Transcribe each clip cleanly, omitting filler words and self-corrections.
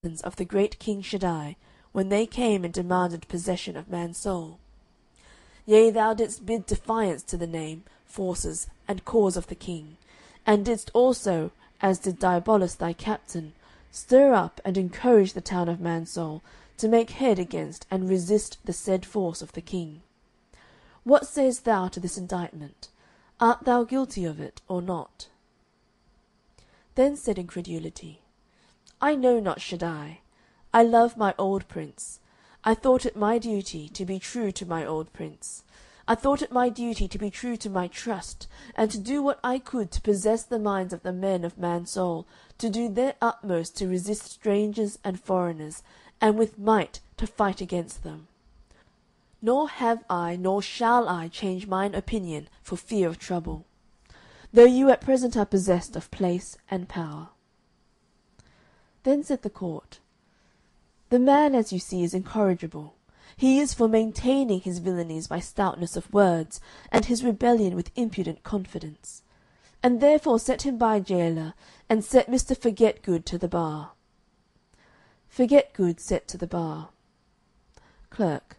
of the great King Shaddai, when they came and demanded possession of man's soul. Yea, thou didst bid defiance to the name, forces, and cause of the king, and didst also, as did Diabolus thy captain, stir up and encourage the town of Mansoul to make head against and resist the said force of the king. What sayest thou to this indictment? Art thou guilty of it, or not? Then said Incredulity, I know not Shaddai. I love my old prince. I thought it my duty to be true to my old prince. I thought it my duty to be true to my trust, and to do what I could to possess the minds of the men of Mansoul, to do their utmost to resist strangers and foreigners, and with might to fight against them. Nor have I, nor shall I change mine opinion for fear of trouble, though you at present are possessed of place and power. Then said the court, The man, as you see, is incorrigible. He is for maintaining his villainies by stoutness of words, and his rebellion with impudent confidence. And therefore set him by jailor, and set Mr. Forget-good to the bar. Forget-good set to the bar. Clerk.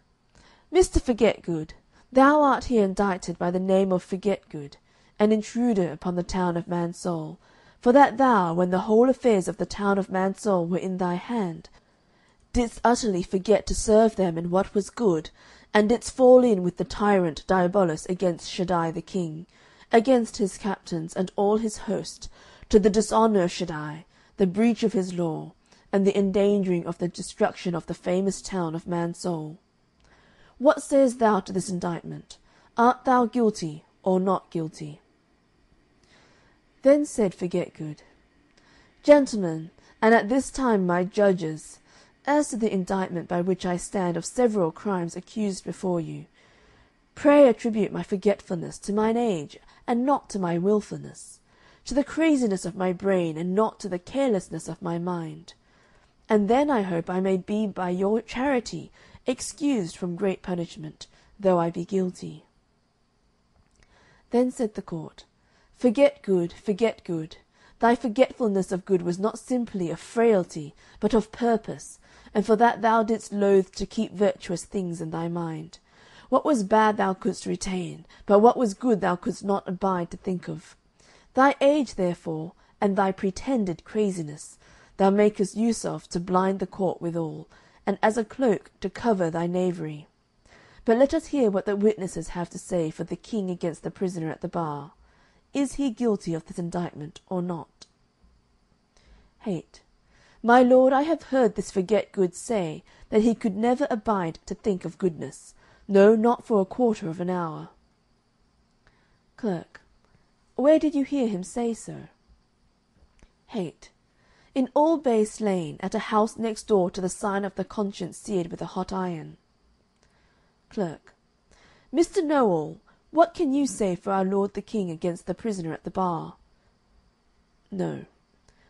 Mr. Forget-good, thou art here indicted by the name of Forget-good, an intruder upon the town of Mansoul, for that thou, when the whole affairs of the town of Mansoul were in thy hand, didst utterly forget to serve them in what was good, and didst fall in with the tyrant Diabolus against Shaddai the king, against his captains and all his host, to the dishonour of Shaddai, the breach of his law, and the endangering of the destruction of the famous town of Mansoul. What sayest thou to this indictment? Art thou guilty or not guilty? Then said Forget-good, Gentlemen, and at this time my judges, as to the indictment by which I stand of several crimes accused before you, pray attribute my forgetfulness to mine age, and not to my wilfulness, to the craziness of my brain, and not to the carelessness of my mind. And then I hope I may be by your charity excused from great punishment, though I be guilty. Then said the court, Forget-good, Forget-good, thy forgetfulness of good was not simply of frailty, but of purpose, and for that thou didst loathe to keep virtuous things in thy mind. What was bad thou couldst retain, but what was good thou couldst not abide to think of. Thy age, therefore, and thy pretended craziness, thou makest use of to blind the court withal, and as a cloak to cover thy knavery. But let us hear what the witnesses have to say for the king against the prisoner at the bar. Is he guilty of this indictment or not? Hate. My lord, I have heard this Forget-good say that he could never abide to think of goodness, no, not for a quarter of an hour. Clerk. Where did you hear him say so? Hate. In Albase Lane, at a house next door to the sign of the Conscience seared with a hot iron. Clerk. Mr. Know-all, what can you say for our lord the king against the prisoner at the bar? No.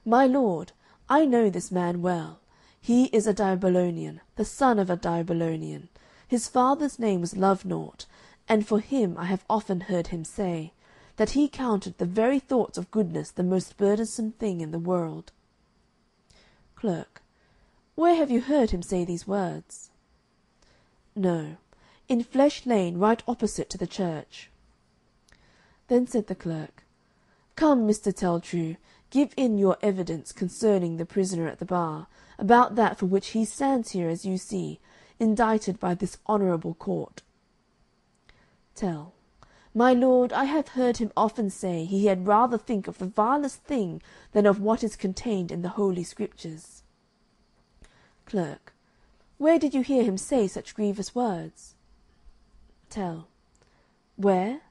My lord, I know this man well. He is a Diabolonian, the son of a Diabolonian. His father's name was Love-nought, and for him I have often heard him say that he counted the very thoughts of goodness the most burdensome thing in the world. Clerk. Where have you heard him say these words? No. In Flesh Lane, right opposite to the church. Then said the clerk, Come, Mr. Tell-true, give in your evidence concerning the prisoner at the bar, about that for which he stands here as you see, indicted by this honourable court. Tell. My lord, I have heard him often say he had rather think of the vilest thing than of what is contained in the Holy Scriptures. Clerk. Where did you hear him say such grievous words? Tell. Where?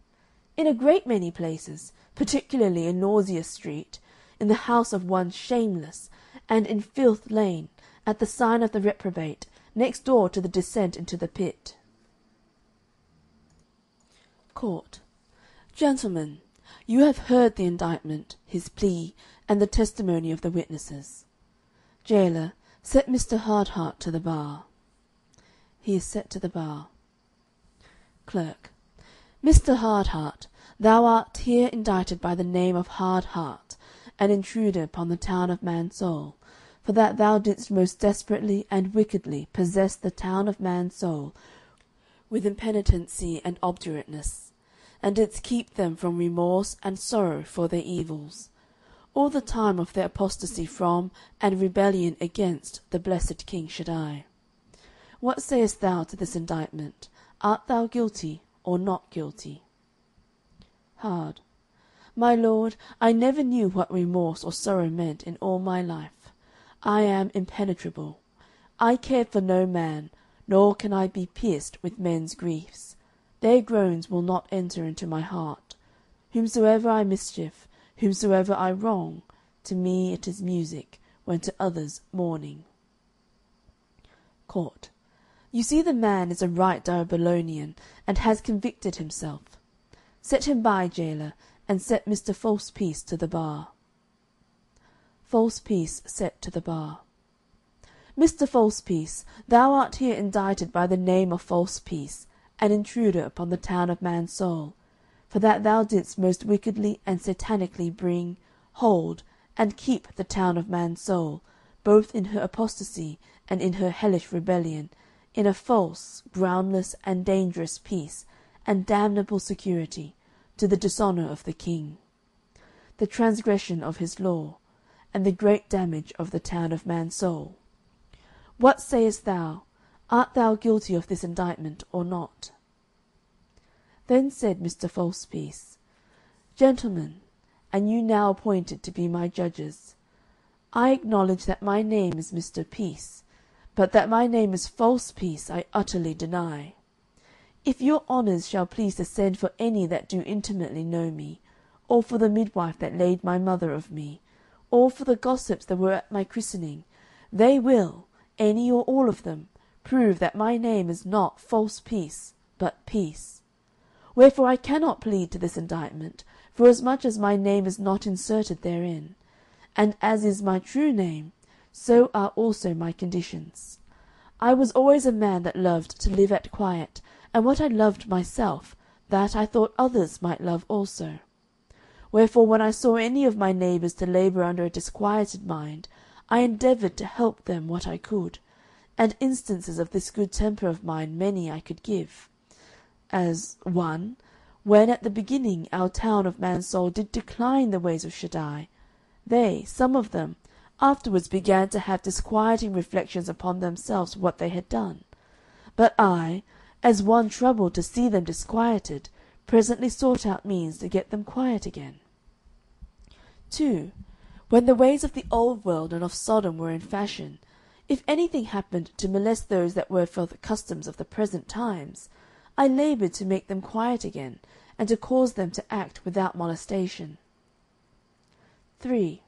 In a great many places, particularly in Nauseous Street, in the house of one Shameless, and in Filth Lane, at the sign of the Reprobate, next door to the descent into the pit. Court. Gentlemen, you have heard the indictment, his plea, and the testimony of the witnesses. Jailor, set Mr. Hardheart to the bar. He is set to the bar. Clerk. Mr. Hardheart, thou art here indicted by the name of Hardheart, an intruder upon the town of Mansoul, for that thou didst most desperately and wickedly possess the town of man's soul with impenitency and obdurateness, and didst keep them from remorse and sorrow for their evils, all the time of their apostasy from and rebellion against the blessed King Shaddai. What sayest thou to this indictment? Art thou guilty or not guilty? Hard. My lord, I never knew what remorse or sorrow meant in all my life. I am impenetrable. I care for no man, nor can I be pierced with men's griefs. Their groans will not enter into my heart. Whomsoever I mischief, whomsoever I wrong, to me it is music, when to others mourning. Court. You see the man is a right Diabolonian, and has convicted himself. Set him by, jailor, and set Mr. False-Peace to the bar. False-Peace set to the bar. Mr. False-Peace, thou art here indicted by the name of False-Peace, an intruder upon the town of man's soul, for that thou didst most wickedly and satanically bring, hold, and keep the town of man's soul, both in her apostasy and in her hellish rebellion, in a false, groundless, and dangerous peace, and damnable security, to the dishonour of the king, the transgression of his law, and the great damage of the town of man's soul. What sayest thou? Art thou guilty of this indictment or not? Then said Mr. False-Peace, Gentlemen, and you now appointed to be my judges, I acknowledge that my name is Mr. Peace, but that my name is False-Peace I utterly deny. If your honours shall please to send for any that do intimately know me, or for the midwife that laid my mother of me, or for the gossips that were at my christening, they will, any or all of them, prove that my name is not False-Peace, but Peace. Wherefore I cannot plead to this indictment, forasmuch as my name is not inserted therein, and as is my true name, so are also my conditions. I was always a man that loved to live at quiet, and what I loved myself, that I thought others might love also. Wherefore when I saw any of my neighbours to labour under a disquieted mind, I endeavoured to help them what I could, and instances of this good temper of mine many I could give. As, 1, when at the beginning our town of man's soul did decline the ways of Shaddai, they, some of them, afterwards began to have disquieting reflections upon themselves what they had done. But I, as one troubled to see them disquieted, presently sought out means to get them quiet again. 2, when the ways of the old world and of Sodom were in fashion, if anything happened to molest those that were for the customs of the present times, I laboured to make them quiet again, and to cause them to act without molestation. 3,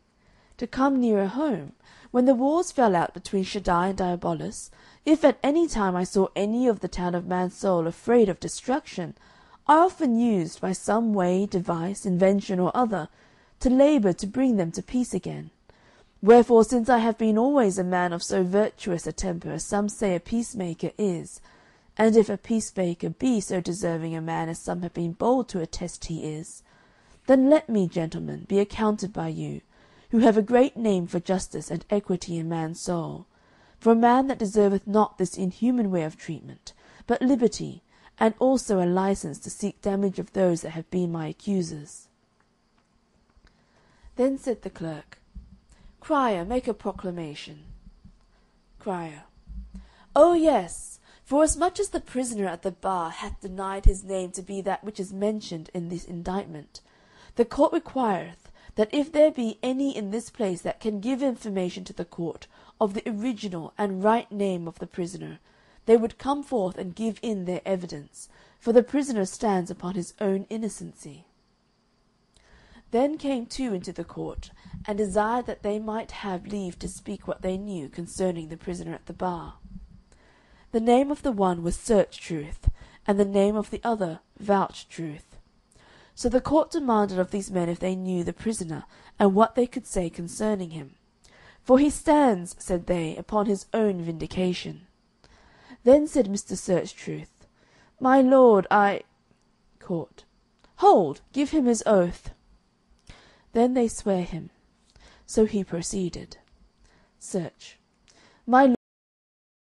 to come nearer home, when the wars fell out between Shaddai and Diabolus, if at any time I saw any of the town of man's soul afraid of destruction, I often used, by some way, device, invention, or other, to labour to bring them to peace again. Wherefore, since I have been always a man of so virtuous a temper as some say a peacemaker is, and if a peacemaker be so deserving a man as some have been bold to attest he is, then let me, gentlemen, be accounted by you, who have a great name for justice and equity in man's soul, for a man that deserveth not this inhuman way of treatment, but liberty, and also a license to seek damage of those that have been my accusers. Then said the clerk, Crier, make a proclamation. Crier, O yes, forasmuch as the prisoner at the bar hath denied his name to be that which is mentioned in this indictment, the court requireth that if there be any in this place that can give information to the court of the original and right name of the prisoner, they would come forth and give in their evidence, for the prisoner stands upon his own innocency. Then came 2 into the court, and desired that they might have leave to speak what they knew concerning the prisoner at the bar. The name of the one was Search Truth, and the name of the other Vouch Truth. So the court demanded of these men if they knew the prisoner, and what they could say concerning him. For he stands, said they, upon his own vindication. Then said Mr. Search Truth, My lord, Court, Hold, give him his oath. Then they swear him. So he proceeded. Search. My